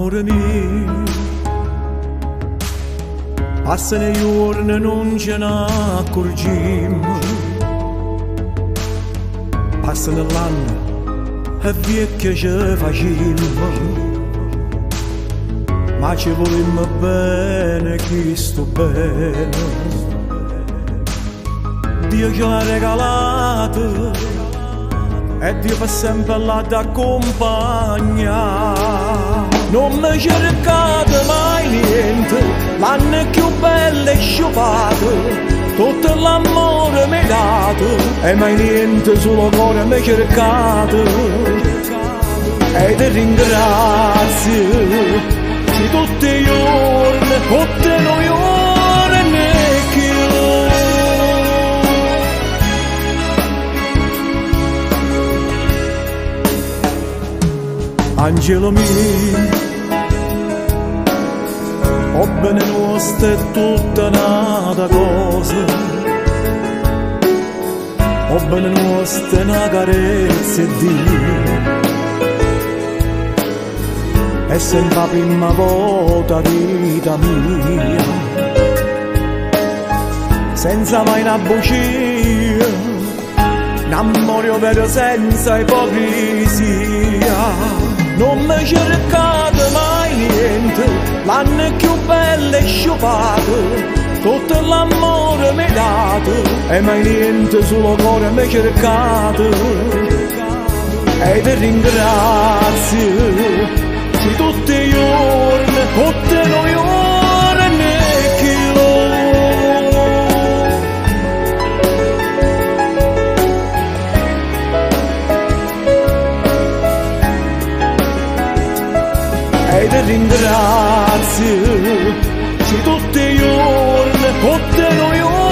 Amore mio, passano i giorni e non ce ne accorgiamo, passano l'anno e vecchia ci facciamo, ma ci volemmo bene chi sto bene. Dio ce l'ha regalato e Dio fa sempre là da accompagnare. Non mi cercate mai niente, l'anno più bello è sciupato, tutto l'amore mi dato e mai niente sullo cuore mi cercate. E ti ringrazio di tutti i giorni, tutte noi ore ne Angelo mio, o bene nostra è tutta un'altra cosa, o bene nostra è una carezza e Dio, è sempre la prima volta vita mia, senza mai una bugia, un amore vero senza ipocrisia. Non mi cercate mai niente, l'anno più bello è sciupato, tutto l'amore mi dato e mai niente sullo cuore mi cercate. E ti ringrazio di tutti i giorni, tutte noi ore ne E ti ringrazio di tutti i giorni, tutte noi ore.